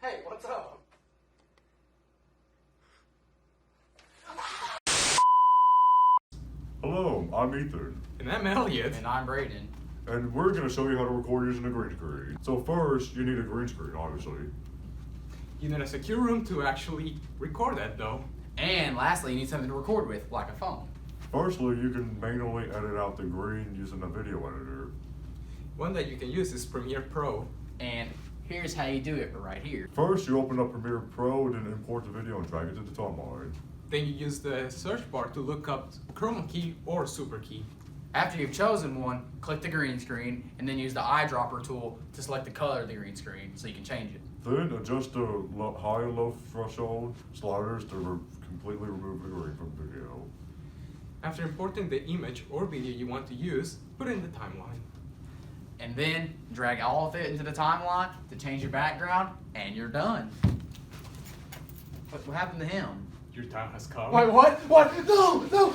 Hey, what's up? Hello, I'm Ethan, And I'm Elliot. And I'm Brayden. and we're going to show you how to record using a green screen. So first, you need a green screen, obviously. You need a secure room to actually record that though. And lastly, you need something to record with, like a phone. Firstly, you can manually edit out the green using a video editor. One that you can use is Premiere Pro. And here's how you do it right here. First, you open up Premiere Pro, then import the video and drag it to the timeline. Then you use the search bar to look up chroma key or super key. After you've chosen one, click the green screen, and then use the eyedropper tool to select the color of the green screen so you can change it. Then adjust the high and low threshold sliders to completely remove the green from the video. After importing the image or video you want to use, put it in the timeline. And then drag all of it into the timeline to change your background, and you're done. What happened to him? Your time has come. Wait, what? What? No! No!